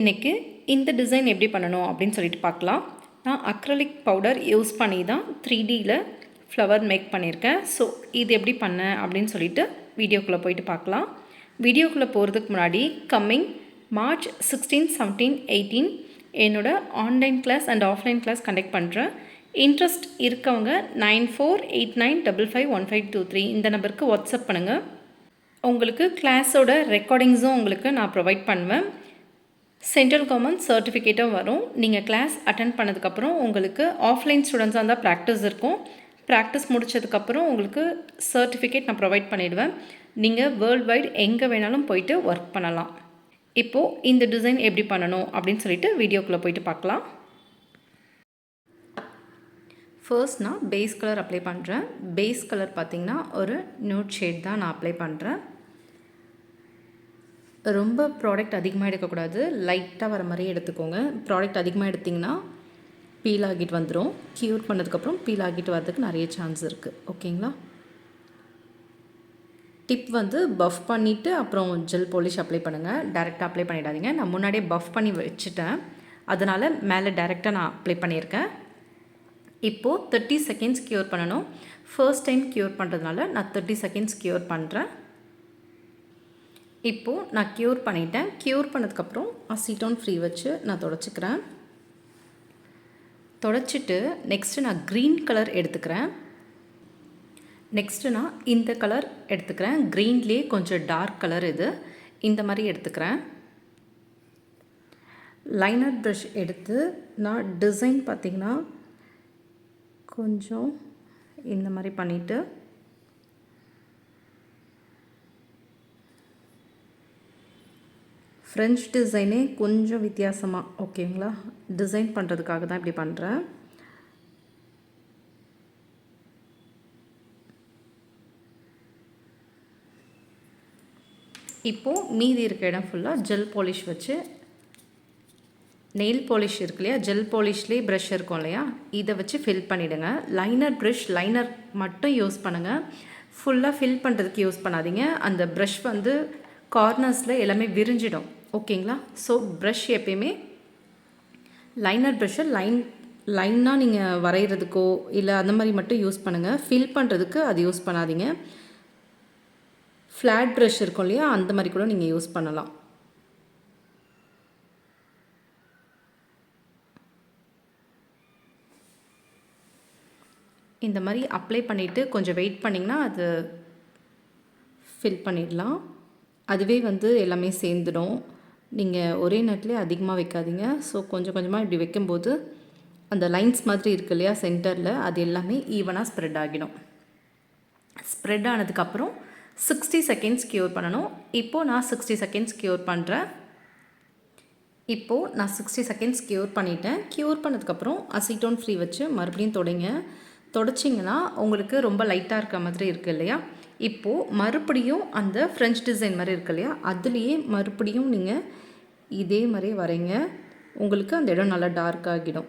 இன்றைக்கி இந்த டிசைன் எப்படி பண்ணணும் அப்படின்னு சொல்லிட்டு பார்க்கலாம். நான் அக்ரலிக் பவுடர் யூஸ் பண்ணி தான் 3Dயில் ஃப்ளவர் மேக் பண்ணியிருக்கேன். ஸோ இது எப்படி பண்ணேன் அப்படின்னு சொல்லிட்டு வீடியோக்குள்ளே போயிட்டு பார்க்கலாம். வீடியோக்குள்ளே போகிறதுக்கு முன்னாடி கம்மிங் March 16, 17, 18 என்னோடய online class and offline class conduct பண்ணுறேன். இன்ட்ரெஸ்ட் இருக்கவங்க 9489551523 இந்த நம்பருக்கு வாட்ஸ்அப் பண்ணுங்கள். உங்களுக்கு கிளாஸோட ரெக்கார்டிங்ஸும் உங்களுக்கு நான் ப்ரொவைட் பண்ணுவேன். சென்ட்ரல் கவர்மெண்ட் சர்டிஃபிகேட்டும் வரும். நீங்கள் கிளாஸ் அட்டென்ட் பண்ணதுக்கப்புறம் உங்களுக்கு ஆஃப்லைன் ஸ்டூடெண்ட்ஸாக இருந்தால் ப்ராக்டிஸ் இருக்கும். ப்ராக்டிஸ் முடித்ததுக்கப்புறம் உங்களுக்கு சர்டிஃபிகேட் நான் ப்ரொவைட் பண்ணிவிடுவேன். நீங்கள் வேர்ல்டு வைட் எங்கே வேணாலும் போயிட்டு ஒர்க் பண்ணலாம். இப்போது இந்த டிசைன் எப்படி பண்ணணும் அப்படின்னு சொல்லிட்டு வீடியோக்குள்ளே போயிட்டு பார்க்கலாம். ஃபர்ஸ்ட் நான் பேஸ் கலர் அப்ளை பண்ணுறேன். பேஸ் கலர் பார்த்திங்கன்னா ஒரு நியூட் ஷேட் தான் நான் அப்ளை பண்ணுறேன். ரொம்ப ப்ராடக்ட் அதிகமாக எடுக்கக்கூடாது, லைட்டாக வர மாதிரி எடுத்துக்கோங்க. ப்ராடக்ட் அதிகமாக எடுத்திங்கன்னா பீல் ஆகிட்டு வந்துடும். க்யூர் பண்ணதுக்கப்புறம் பீல் ஆகிட்டு வரதுக்கு நிறைய சான்ஸ் இருக்குது. ஓகேங்களா? டிப் வந்து பஃப் பண்ணிவிட்டு அப்புறம் ஜெல் பாலிஷ் அப்ளை பண்ணுங்கள். டைரெக்டாக அப்ளை பண்ணிடாதீங்க. நான் முன்னாடியே பஃப் பண்ணி வச்சுட்டேன், அதனால் மேலே டைரெக்டாக நான் அப்ளை பண்ணியிருக்கேன். இப்போது 30 செகண்ட்ஸ் க்யூர் பண்ணணும். ஃபர்ஸ்ட் டைம் க்யூர் பண்ணுறதுனால நான் 30 செகண்ட்ஸ் க்யூர் பண்ணுறேன். இப்போது நான் க்யூர் பண்ணிட்டேன். க்யூர் பண்ணதுக்கப்புறம் அசிட்டோன் ஃப்ரீ வச்சு நான் தொடச்சிக்கிறேன். தொடச்சிட்டு நெக்ஸ்ட்டு நான் க்ரீன் கலர் எடுத்துக்கிறேன். நெக்ஸ்ட்டு நான் இந்த கலர் எடுத்துக்கிறேன். க்ரீன்லேயே கொஞ்சம் டார்க் கலர் இது. இந்த மாதிரி எடுத்துக்கிறேன். லைனர் ப்ரஷ் எடுத்து நான் டிசைன் பார்த்திங்கன்னா கொஞ்சம் இந்த மாதிரி பண்ணிவிட்டு ஃப்ரெஞ்ச் டிசைனே கொஞ்சம் வித்தியாசமாக, ஓகேங்களா, டிசைன் பண்ணுறதுக்காக தான் இப்படி பண்ணுறேன். இப்போது மீதி இருக்க இடம் ஃபுல்லாக ஜெல் பாலிஷ் வச்சு, நெயில் பாலிஷ் இருக்கு இல்லையா, ஜெல் பாலிஷ்லேயே ப்ரஷ் இருக்கும் இல்லையா, இதை வச்சு ஃபில் பண்ணிவிடுங்க. லைனர் ப்ரஷ் லைனர் மட்டும் யூஸ் பண்ணுங்கள். ஃபுல்லாக ஃபில் பண்ணுறதுக்கு யூஸ் பண்ணாதீங்க. அந்த ப்ரஷ் வந்து கார்னர்ஸில் எல்லாமே விரிஞ்சிடும். ஓகேங்களா? ஸோ ப்ரஷ் எப்பயுமே லைனர் ப்ரஷ்ஷை லைனாக நீங்கள் வரைகிறதுக்கோ இல்லை அந்த மாதிரி மட்டும் யூஸ் பண்ணுங்கள். ஃபில் பண்ணுறதுக்கு அது யூஸ் பண்ணாதீங்க. ஃப்ளாட் ப்ரஷ் இருக்கும் இல்லையா, அந்த மாதிரி கூட நீங்கள் யூஸ் பண்ணலாம். இந்த மாதிரி அப்ளை பண்ணிவிட்டு கொஞ்சம் வெயிட் பண்ணிங்கன்னா அது ஃபில் பண்ணிடலாம். அதுவே வந்து எல்லாமே சேர்ந்துடும். நீங்கள் ஒரே நேரத்துலேயே அதிகமாக வைக்காதீங்க. ஸோ கொஞ்சம் கொஞ்சமாக இப்படி வைக்கும்போது அந்த லைன்ஸ் மாதிரி இருக்கு இல்லையா சென்டரில், அது எல்லாமே ஈவனாக ஸ்ப்ரெட் ஆகிடும். ஸ்ப்ரெட் ஆனதுக்கப்புறம் 60 செகண்ட்ஸ் க்யூர் பண்ணணும். இப்போது நான் 60 செகண்ட்ஸ் க்யூர் பண்ணுறேன். இப்போது நான் 60 செகண்ட்ஸ் க்யூர் பண்ணிட்டேன். க்யூர் பண்ணதுக்கப்புறம் அசிட்டோன் ஃப்ரீ வச்சு மறுபடியும் தொடச்சிங்கன்னா உங்களுக்கு ரொம்ப லைட்டாக இருக்க மாதிரி இருக்குது இல்லையா. இப்போது மறுபடியும் அந்த ஃப்ரெஞ்ச் டிசைன் மாதிரி இருக்கு இல்லையா, அதுலேயே மறுபடியும் நீங்கள் இதே மாதிரி வரைங்க. உங்களுக்கு அந்த இடம் நல்லா டார்க் ஆகிடும்.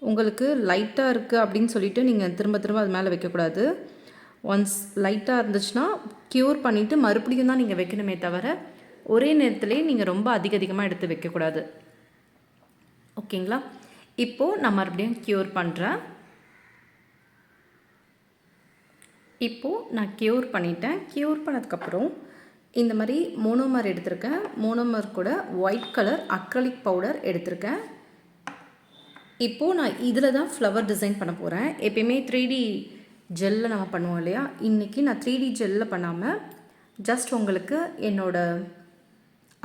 உங்களுக்கு லைட்டாக இருக்குது அப்படின்னு சொல்லிட்டு நீங்கள் திரும்ப திரும்ப அது மேலே வைக்கக்கூடாது. ஒன்ஸ் லைட்டாக இருந்துச்சுன்னா க்யூர் பண்ணிவிட்டு மறுபடியும் தான் நீங்கள் வைக்கணுமே தவிர ஒரே நேரத்துலேயே நீங்கள் ரொம்ப அதிகமாக எடுத்து வைக்கக்கூடாது. ஓகேங்களா? இப்போது நான் மறுபடியும் க்யூர் பண்ணுறேன். இப்போது நான் க்யூர் பண்ணிட்டேன். க்யூர் பண்ணதுக்கப்புறம் இந்த மாதிரி மோனோமர் எடுத்திருக்கேன். மோனோமர் கூட ஒயிட் கலர் அக்ரலிக் பவுடர் எடுத்திருக்கேன். இப்போது நான் இதில் தான் ஃப்ளவர் டிசைன் பண்ண போகிறேன். எப்பயுமே 3D ஜெல்லில் நம்ம பண்ணுவோம் இல்லையா, இன்றைக்கி நான் 3D ஜெல்லில் பண்ணாமல் ஜஸ்ட் உங்களுக்கு என்னோடய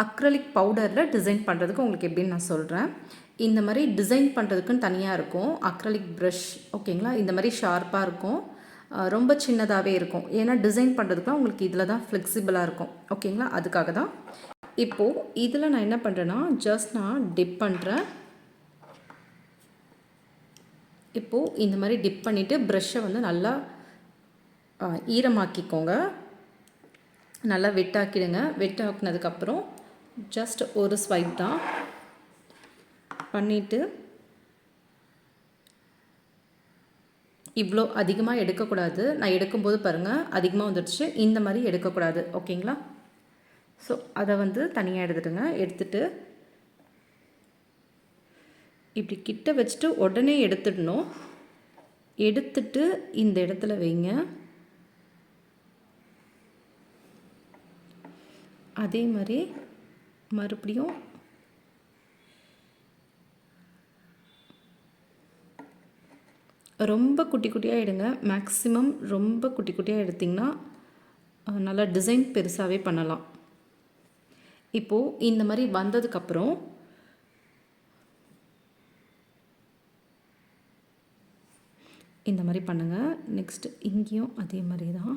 அக்ரலிக் பவுடரில் டிசைன் பண்ணுறதுக்கு உங்களுக்கு எப்படின்னு நான் சொல்கிறேன். இந்த மாதிரி டிசைன் பண்ணுறதுக்குன்னு தனியாக இருக்கும் அக்ரலிக் ப்ரஷ். ஓகேங்களா? இந்த மாதிரி ஷார்ப்பாக இருக்கும், ரொம்ப சின்னதாகவே இருக்கும். ஏன்னா டிசைன் பண்ணுறதுக்குலாம் உங்களுக்கு இதில் தான் ஃப்ளெக்சிபிளாக இருக்கும். ஓகேங்களா? அதுக்காக தான். இப்போது இதில் நான் என்ன பண்ணுறேன்னா ஜஸ்ட் நான் டிப் பண்ணுறேன். இப்போது இந்த மாதிரி டிப் பண்ணிவிட்டு ப்ரஷ்ஷை வந்து நல்லா ஈரமாக்கிக்கோங்க. நல்லா வெட்டாக்கிடுங்க. வெட்டாக்கினதுக்கப்புறம் ஜஸ்ட் ஒரு ஸ்வைப் தான் பண்ணிவிட்டு இவ்வளோ அதிகமாக எடுக்கக்கூடாது. நான் எடுக்கும்போது பாருங்கள் அதிகமாக வந்துடுச்சு. இந்த மாதிரி எடுக்கக்கூடாது. ஓகேங்களா? ஸோ அதை வந்து தனியாக எடுத்துடுங்க. எடுத்துட்டு இப்படி கிட்ட வச்சுட்டு உடனே எடுத்துடணும். எடுத்துட்டு இந்த இடத்துல வைங்க. அதே மாதிரி மறுபடியும் ரொம்ப குட்டி குட்டியாக எடுங்க. மேக்ஸிமம் ரொம்ப குட்டி குட்டியாக எடுத்திங்கன்னா நல்லா டிசைன் பெருசாகவே பண்ணலாம். இப்போது இந்த மாதிரி வந்ததுக்கப்புறம் இந்த மாதிரி பண்ணுங்கள். நெக்ஸ்ட்டு இங்கேயும் அதே மாதிரி தான்.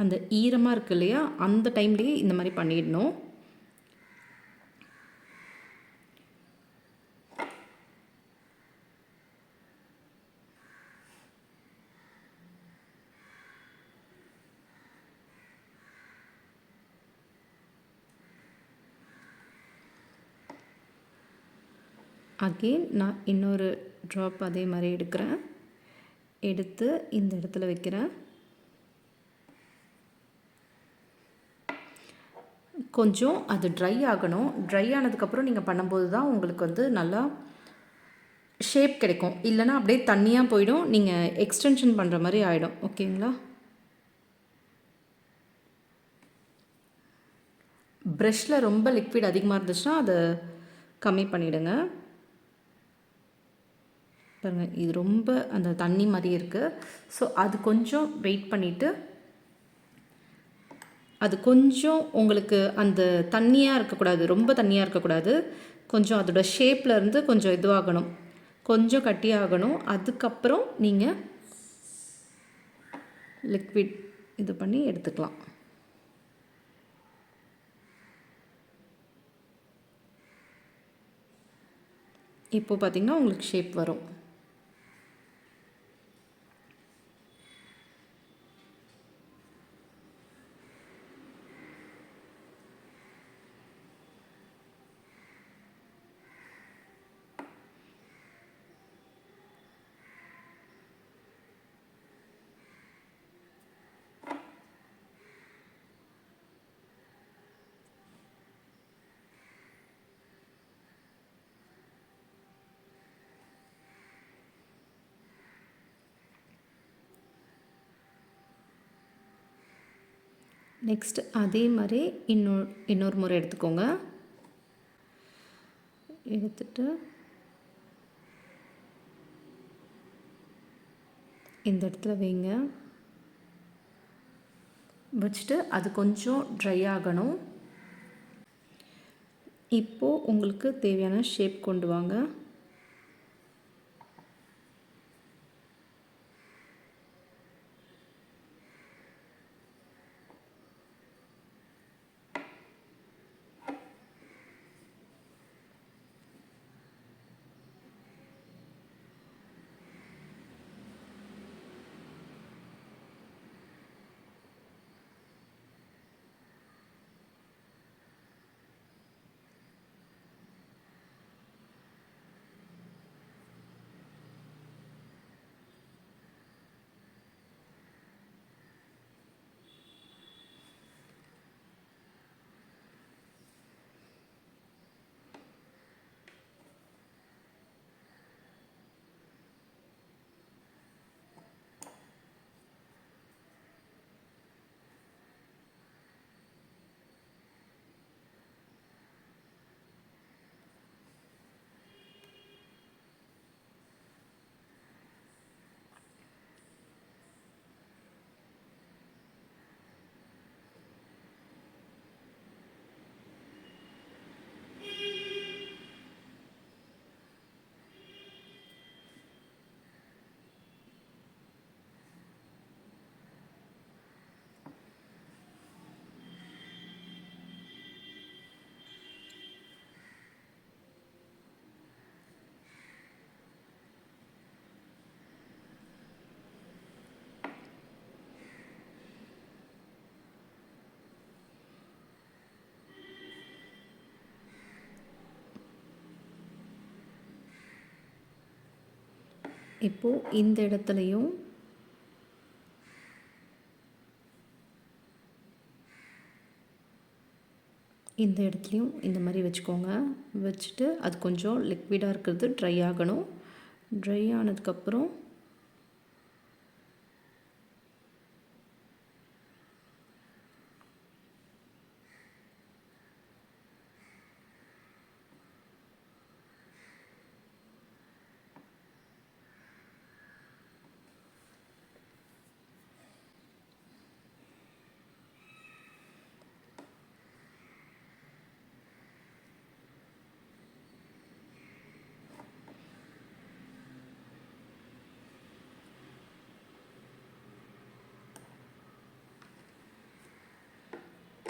அந்த ஈரமாக இருக்குது இல்லையா, அந்த டைம்லேயே இந்த மாதிரி பண்ணிடணும். அகெயின் நான் இன்னொரு ட்ராப் அதே மாதிரி எடுக்கிறேன். எடுத்து இந்த இடத்துல வைக்கிறேன். கொஞ்சம் அது ட்ரை ஆகணும். ட்ரை ஆனதுக்கப்புறம் நீங்கள் பண்ணும்போது தான் உங்களுக்கு வந்து நல்லா ஷேப் கிடைக்கும். இல்லைனா அப்படியே தண்ணியாக போயிடும். நீங்கள் எக்ஸ்டென்ஷன் பண்ணுற மாதிரி ஆகிடும். ஓகேங்களா? ப்ரஷில் ரொம்ப லிக்விட் அதிகமாக இருந்துச்சுன்னா அதை கம்மி பண்ணிவிடுங்க. பாருங்கள், இது ரொம்ப அந்த தண்ணி மாதிரி இருக்குது. ஸோ அது கொஞ்சம் வெயிட் பண்ணிவிட்டு அது கொஞ்சம் உங்களுக்கு அந்த தண்ணியாக இருக்கக்கூடாது, ரொம்ப தண்ணியாக இருக்கக்கூடாது. கொஞ்சம் அதோட ஷேப்பில் இருந்து கொஞ்சம் இதுவாகணும், கொஞ்சம் கட்டியாகணும். அதுக்கப்புறம் நீங்கள் லிக்விட் இது பண்ணி எடுத்துக்கலாம். இப்போ பார்த்திங்கன்னா உங்களுக்கு ஷேப் வரும். நெக்ஸ்ட் அதே மாதிரி இன்னொரு முறை எடுத்துக்கோங்க. எடுத்துட்டு இந்த இடத்துல வைங்க. வச்சுட்டு அது கொஞ்சம் ட்ரை ஆகணும். இப்போது உங்களுக்கு தேவையான ஷேப் கொண்டு வாங்க. இப்போது இந்த இடத்துலையும் இந்த இடத்துலையும் இந்த மாதிரி வச்சுக்கோங்க. வச்சுட்டு அது கொஞ்சம் லிக்விடாக இருக்கிறது ட்ரை ஆகணும். ட்ரை ஆனதுக்கப்புறம்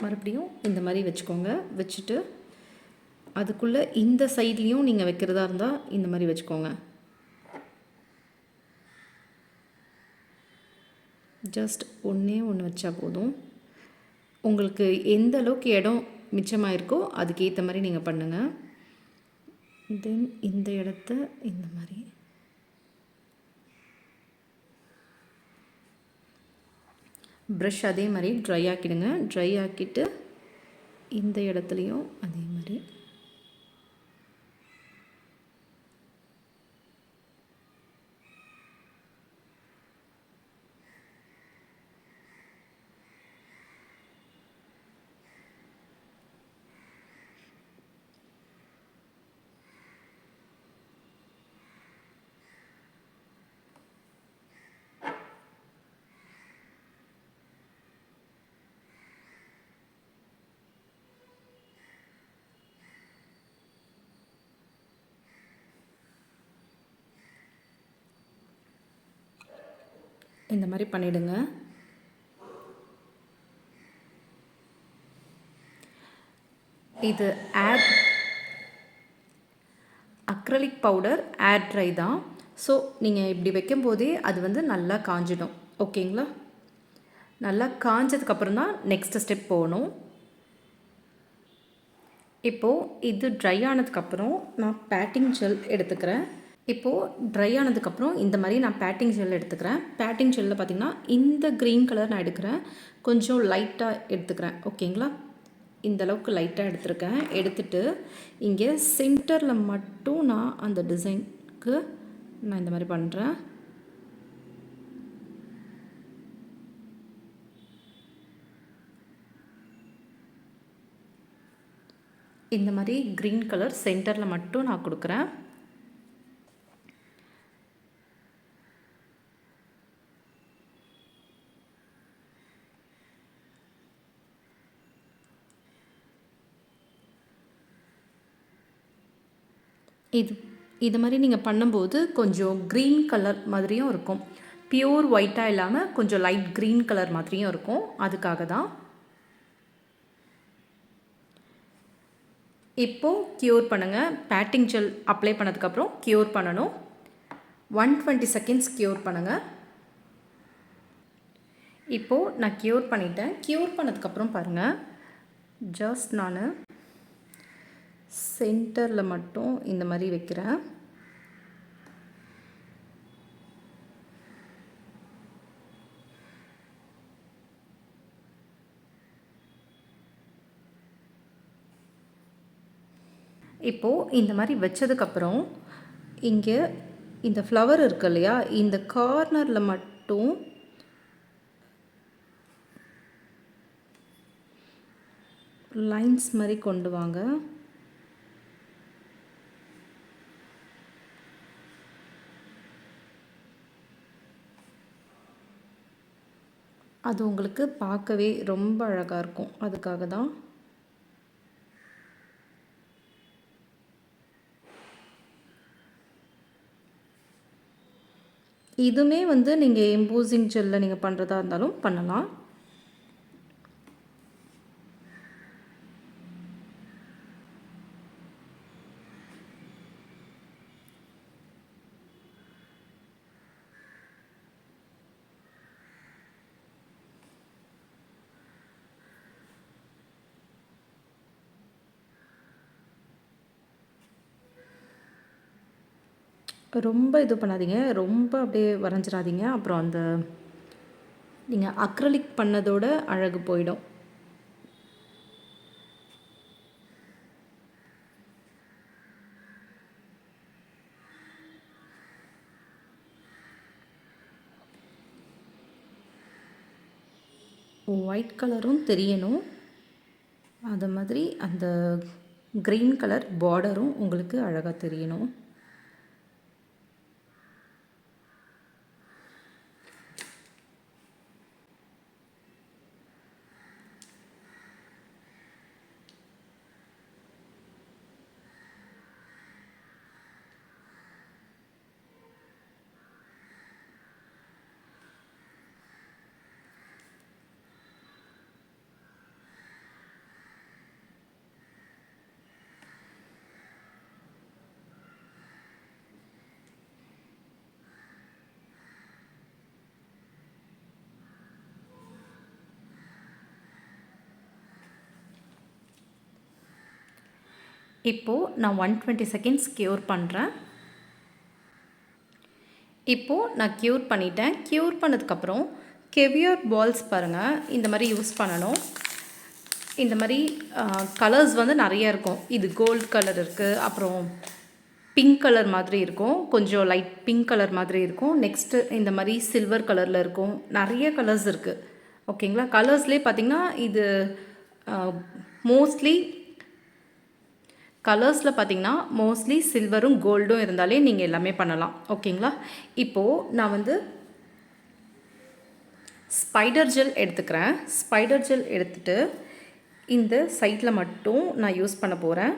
மறுபடியும் இந்த மாதிரி வச்சுக்கோங்க. வச்சுட்டு அதுக்குள்ளே இந்த சைட்லேயும் நீங்கள் வைக்கிறதா இருந்தால் இந்த மாதிரி வச்சுக்கோங்க. ஜஸ்ட் ஒன்றே ஒன்று வச்சா போதும். உங்களுக்கு எந்த அளவுக்கு இடம் மிச்சமாயிருக்கோ அதுக்கேற்ற மாதிரி நீங்கள் பண்ணுங்கள். தென் இந்த இடத்த இந்த மாதிரி ப்ரஷ் அதே மாதிரி ட்ரை ஆக்கிடுங்க. ட்ரை ஆக்கிட்டு இந்த இடத்துலையும் அதே மாதிரி இந்த மாதிரி பண்ணிவிடுங்க. இது அக்ரலிக் பவுடர் ஏர் ட்ரை தான். ஸோ நீங்கள் இப்படி வைக்கும்போதே அது வந்து நல்லா காஞ்சிடும். ஓகேங்களா? நல்லா காஞ்சதுக்கப்புறம் தான் நெக்ஸ்ட் ஸ்டெப் போகணும். இப்போது இது ட்ரை ஆனதுக்கப்புறம் நான் பேட்டிங் ஜெல் எடுத்துக்கிறேன். இப்போது ட்ரை ஆனதுக்கப்புறம் இந்த மாதிரி நான் பேட்டிங் ஜெல் எடுத்துக்கிறேன். பேட்டிங் ஜெல்லில் பார்த்திங்கன்னா இந்த க்ரீன் கலர் நான் எடுக்கிறேன். கொஞ்சம் லைட்டாக எடுத்துக்கிறேன். ஓகேங்களா? இந்த அளவுக்கு லைட்டாக எடுத்துருக்கேன். எடுத்துகிட்டு இங்கே சென்டரில் மட்டும் நான் அந்த டிசைனுக்கு நான் இந்த மாதிரி பண்ணுறேன். இந்த மாதிரி க்ரீன் கலர் சென்டரில் மட்டும் நான் கொடுக்குறேன். இது மாதிரி நீங்கள் பண்ணும்போது கொஞ்சம் க்ரீன் கலர் மாதிரியும் இருக்கும். பியூர் ஒயிட்டாக இல்லாமல் கொஞ்சம் லைட் க்ரீன் கலர் மாதிரியும் இருக்கும். அதுக்காக தான். இப்போது க்யூர் பண்ணுங்கள். பேட்டிங் ஜெல் அப்ளை பண்ணதுக்கப்புறம் க்யூர் பண்ணணும். 120 செகண்ட்ஸ் க்யூர் பண்ணுங்கள். இப்போது நான் க்யூர் பண்ணிட்டேன். க்யூர் பண்ணதுக்கப்புறம் பாருங்கள், ஜஸ்ட் நான் சென்டரில் மட்டும் இந்த மாதிரி வைக்கிறேன். இப்போது இந்த மாதிரி வச்சதுக்கப்புறம் இங்கே இந்த ஃப்ளவர் இருக்கு இல்லையா, இந்த கார்னரில் மட்டும் லைன்ஸ் மாதிரி கொண்டு வாங்க. அது உங்களுக்கு பார்க்கவே ரொம்ப அழகாக இருக்கும். அதுக்காக தான். இதுவுமே வந்து நீங்கள் எம்போசிங் ஜெல்லில் நீங்கள் பண்ணுறதா இருந்தாலும் பண்ணலாம். ரொம்ப இது பண்ணாதீங்க, ரொம்ப அப்படியே வரைஞ்சிராதீங்க. அப்புறம் அந்த நீங்கள் அக்ரலிக் பண்ணதோட அழகு போயிடும். ஒயிட் கலரும் தெரியணும், அது மாதிரி அந்த க்ரீன் கலர் பார்டரும் உங்களுக்கு அழகாக தெரியணும். இப்போது நான் 120 செகண்ட்ஸ் க்யூர் பண்ணுறேன். இப்போது நான் க்யூர் பண்ணிட்டேன். க்யூர் பண்ணதுக்கப்புறம் கெவியர் பால்ஸ் பாருங்கள், இந்த மாதிரி யூஸ் பண்ணணும். இந்த மாதிரி கலர்ஸ் வந்து நிறைய இருக்கும். இது கோல்டு கலர் இருக்குது, அப்புறம் பிங்க் கலர் மாதிரி இருக்கும், கொஞ்சம் லைட் பிங்க் கலர் மாதிரி இருக்கும். நெக்ஸ்ட்டு இந்த மாதிரி சில்வர் கலரில் இருக்கும். நிறைய கலர்ஸ் இருக்குது. ஓகேங்களா? கலர்ஸ்லேயே பார்த்திங்கன்னா இது மோஸ்ட்லி கலர்ஸில் பார்த்திங்கன்னா மோஸ்ட்லி சில்வரும் கோல்டும் இருந்தாலே நீங்கள் எல்லாமே பண்ணலாம். ஓகேங்களா? இப்போது நான் வந்து ஸ்பைடர் ஜெல் எடுத்துக்கிறேன். ஸ்பைடர் ஜெல் எடுத்துகிட்டு இந்த சைடில் மட்டும் நான் யூஸ் பண்ண போகிறேன்.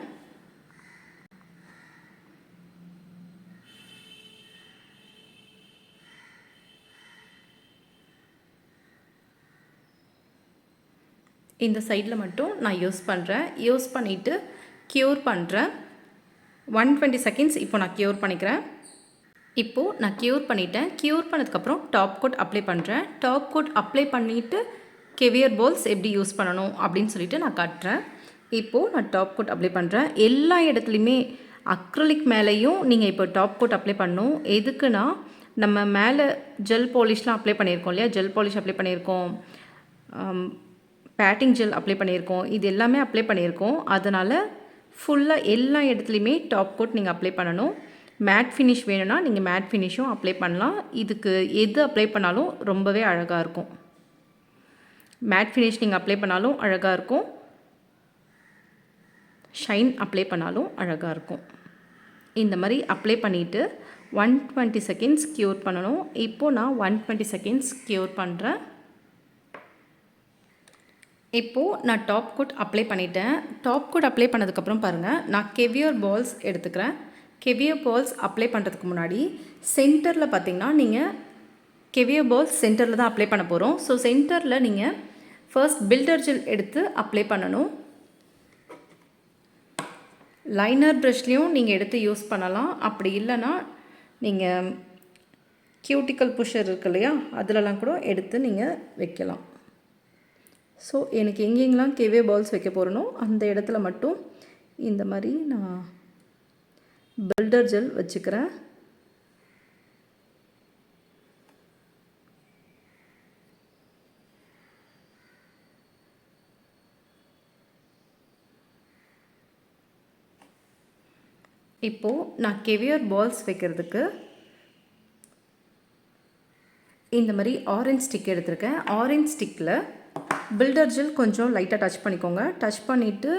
இந்த சைடில் மட்டும் நான் யூஸ் பண்ணுறேன். யூஸ் பண்ணிவிட்டு க்யூர் பண்ணுறேன். 120 செகண்ட்ஸ் இப்போ நான் க்யூர் பண்ணிக்கிறேன். இப்போது நான் க்யூர் பண்ணிட்டேன். க்யூர் பண்ணதுக்கப்புறம் டாப் கோட் அப்ளை பண்ணுறேன். டாப் கோட் அப்ளை பண்ணிவிட்டு கெவியர் பால்ஸ் எப்படி யூஸ் பண்ணணும் அப்படின்னு சொல்லிட்டு நான் காட்டுறேன். இப்போது நான் டாப் கோட் அப்ளை பண்ணுறேன். எல்லா இடத்துலையுமே அக்ரிலிக் மேலேயும் நீங்கள் இப்போ டாப் கோட் அப்ளை பண்ணணும். எதுக்குன்னா நம்ம மேலே ஜெல் பாலிஷ்லாம் அப்ளை பண்ணியிருக்கோம் இல்லையா, ஜெல் பாலிஷ் அப்ளை பண்ணியிருக்கோம், பேட்டிங் ஜெல் அப்ளை பண்ணியிருக்கோம், இது எல்லாமே அப்ளை பண்ணியிருக்கோம். அதனால் ஃபுல்லாக எல்லா இடத்துலையுமே டாப் கோட் நீங்கள் அப்ளை பண்ணணும். மேட் ஃபினிஷ் வேணும்னா நீங்கள் மேட் ஃபினிஷும் அப்ளை பண்ணலாம். இதுக்கு எது அப்ளை பண்ணாலும் ரொம்பவே அழகாக இருக்கும். மேட் ஃபினிஷ் நீங்கள் அப்ளை பண்ணாலும் அழகாக இருக்கும், ஷைன் அப்ளை பண்ணாலும் அழகாக இருக்கும். இந்த மாதிரி அப்ளை பண்ணிவிட்டு 120 செகண்ட்ஸ் க்யூர் பண்ணணும். இப்போது நான் 120 செகண்ட்ஸ் க்யூர் பண்ணுறேன். இப்போது நான் டாப் கோட் அப்ளை பண்ணிட்டேன். டாப் கோட் அப்ளை பண்ணதுக்கப்புறம் பாருங்கள், நான் கெவியர் பால்ஸ் எடுத்துக்கிறேன். கெவியர் பால்ஸ் அப்ளை பண்ணுறதுக்கு முன்னாடி சென்டரில் பார்த்திங்கன்னா நீங்கள் கெவியர் பால்ஸ் சென்டரில் தான் அப்ளை பண்ண போகிறோம். ஸோ சென்டரில் நீங்கள் ஃபர்ஸ்ட் பில்டர் ஜெல் எடுத்து அப்ளை பண்ணணும். லைனர் ப்ரஷ்லேயும் நீங்கள் எடுத்து யூஸ் பண்ணலாம். அப்படி இல்லைன்னா நீங்கள் கியூட்டிக்கல் புஷர் இருக்கு இல்லையா, அதிலலாம் கூட எடுத்து நீங்கள் வைக்கலாம். ஸோ எனக்கு எங்கெங்கெல்லாம் கெவியர் பால்ஸ் வைக்க போகிறனோ அந்த இடத்துல மட்டும் இந்த மாதிரி நான் பில்டர் ஜெல் வச்சுக்கிறேன். இப்போது நான் கெவியர் பால்ஸ் வைக்கிறதுக்கு இந்த மாதிரி ஆரஞ்ச் ஸ்டிக் எடுத்திருக்கேன். ஆரஞ்ச் ஸ்டிக்கில் பில்டர் ஜெல் கொஞ்சம் லைட்டாக டச் பண்ணிக்கோங்க. டச் பண்ணிவிட்டு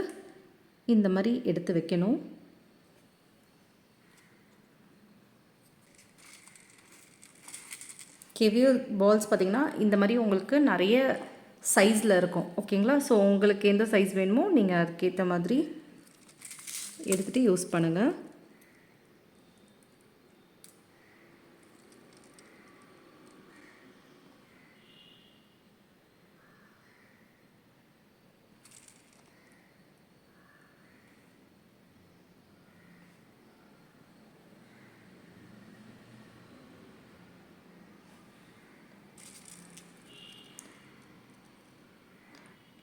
இந்த மாதிரி எடுத்து வைக்கணும். கெவியர் பால்ஸ் பார்த்திங்கன்னா இந்த மாதிரி உங்களுக்கு நிறைய சைஸில் இருக்கும். ஓகேங்களா? ஸோ உங்களுக்கு எந்த சைஸ் வேணுமோ நீங்கள் அதுக்கேற்ற மாதிரி எடுத்துகிட்டு யூஸ் பண்ணுங்கள்.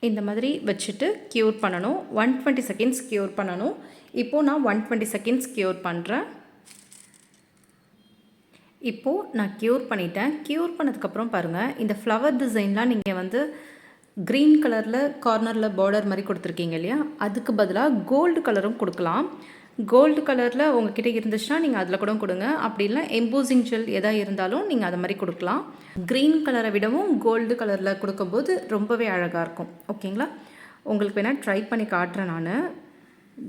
இந்த மாதிரி வச்சுட்டு க்யூர் பண்ணணும். 120 செகண்ட்ஸ் க்யூர் பண்ணணும். இப்போது நான் 120 செகண்ட்ஸ் க்யூர் பண்ணுறேன். இப்போது நான் க்யூர் பண்ணிட்டேன். க்யூர் பண்ணதுக்கப்புறம் பாருங்கள், இந்த ஃப்ளவர் டிசைன்லாம் நீங்கள் வந்து க்ரீன் கலரில் கார்னரில் பார்டர் மாதிரி கொடுத்துருக்கீங்க இல்லையா, அதுக்கு பதிலாக கோல்டு கலரும் கொடுக்கலாம். கோல்டு கலரில் உங்ககிட்ட இருந்துச்சுன்னா நீங்கள் அதில் கூட கொடுங்க. அப்படி இல்லை எம்போசிங் ஜெல் எதாக இருந்தாலும் நீங்கள் அதை மாதிரி கொடுக்கலாம். க்ரீன் கலரை விடவும் கோல்டு கலரில் கொடுக்கும்போது ரொம்பவே அழகாக இருக்கும். ஓகேங்களா? உங்களுக்கு வேணால் ட்ரை பண்ணி காட்டுறேன் நான்.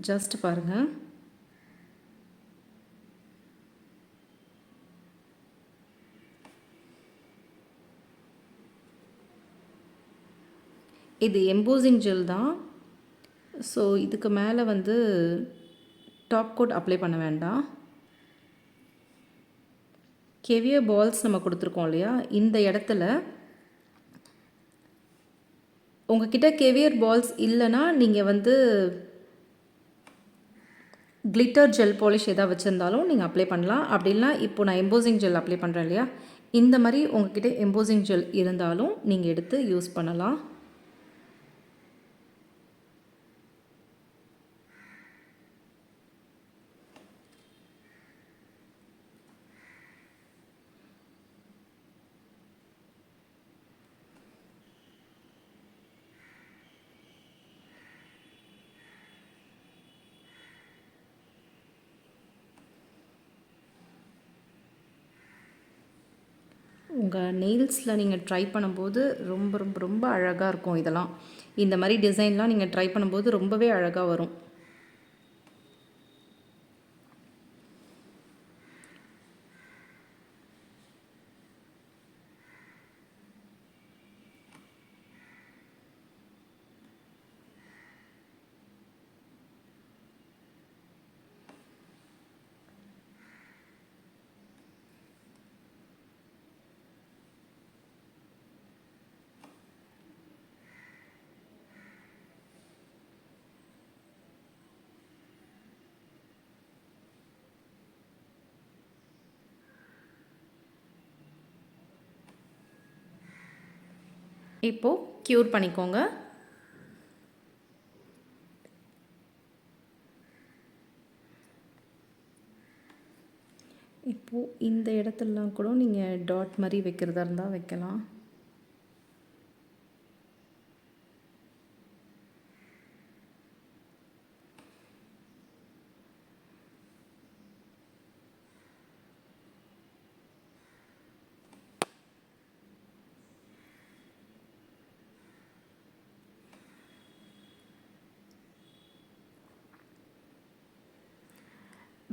ஜஸ்ட் பாருங்கள். இது எம்போசிங் ஜெல் தான். ஸோ இதுக்கு மேலே வந்து டாப் கோட் அப்ளை பண்ண வேண்டாம். கெவியர் பால்ஸ் நம்ம கொடுத்துருக்கோம் இல்லையா, இந்த இடத்துல உங்ககிட்ட கெவியர் பால்ஸ் இல்லைன்னா நீங்கள் வந்து கிளிட்டர் ஜெல் பாலிஷ் எதாவது வச்சுருந்தாலும் நீங்கள் அப்ளை பண்ணலாம். அப்படின்னா இப்போ நான் எம்போசிங் ஜெல் அப்ளை பண்ணுறேன் இல்லையா, இந்த மாதிரி உங்ககிட்ட எம்போசிங் ஜெல் இருந்தாலும் நீங்கள் எடுத்து யூஸ் பண்ணலாம். உங்கள் நெயில்ஸில் நீங்கள் ட்ரை பண்ணும்போது ரொம்ப ரொம்ப ரொம்ப அழகாக இருக்கும். இதெல்லாம் இந்த மாதிரி டிசைன்லாம் நீங்கள் ட்ரை பண்ணும்போது ரொம்பவே அழகாக வரும். இப்போது க்யூர் பண்ணிக்கோங்க. இப்போது இந்த இடத்துலலாம் கூட நீங்கள் டாட் மாதிரி வைக்கிறதா இருந்தால் வைக்கலாம்.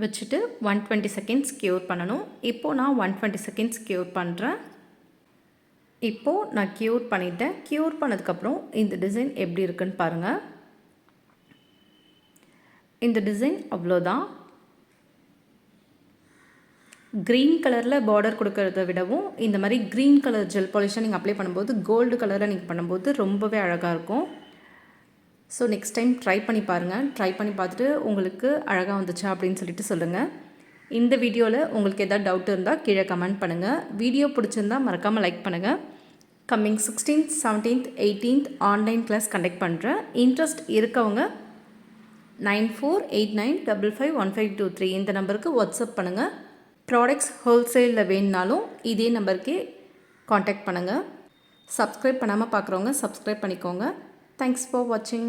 வச்சுட்டு 120 செகண்ட்ஸ் க்யூர் பண்ணணும். இப்போது நான் 120 செகண்ட்ஸ் க்யூர் பண்ணுறேன். இப்போது நான் க்யூர் பண்ணிட்டேன். க்யூர் பண்ணதுக்கப்புறம் இந்த டிசைன் எப்படி இருக்குன்னு பாருங்கள். இந்த டிசைன் அவ்வளோதான். க்ரீன் கலரில் பார்டர் கொடுக்கறத விடவும் இந்த மாதிரி க்ரீன் கலர் ஜெல் பாலிஷை நீங்கள் அப்ளை பண்ணும்போது கோல்டு கலரில் நீங்கள் பண்ணும்போது ரொம்பவே அழகாக இருக்கும். ஸோ நெக்ஸ்ட் டைம் ட்ரை பண்ணி பாருங்கள். ட்ரை பண்ணி பார்த்துட்டு உங்களுக்கு அழகாக வந்துச்சா அப்படின்னு சொல்லிட்டு சொல்லுங்கள். இந்த வீடியோவில் உங்களுக்கு எதாவது டவுட் இருந்தால் கீழே கமெண்ட் பண்ணுங்கள். வீடியோ பிடிச்சிருந்தால் மறக்காமல் லைக் பண்ணுங்கள். Coming 16th 17th 18th online class conduct பண்ணுறேன். இன்ட்ரெஸ்ட் இருக்கவங்க 9489551523 இந்த நம்பருக்கு வாட்ஸ்அப் பண்ணுங்கள். ப்ராடக்ட்ஸ் ஹோல்சேலில் வேணுனாலும் இதே நம்பருக்கே காண்டாக்ட் பண்ணுங்கள். சப்ஸ்கிரைப் பண்ணாமல் பார்க்குறவங்க சப்ஸ்கிரைப் பண்ணிக்கோங்க. Thanks for watching.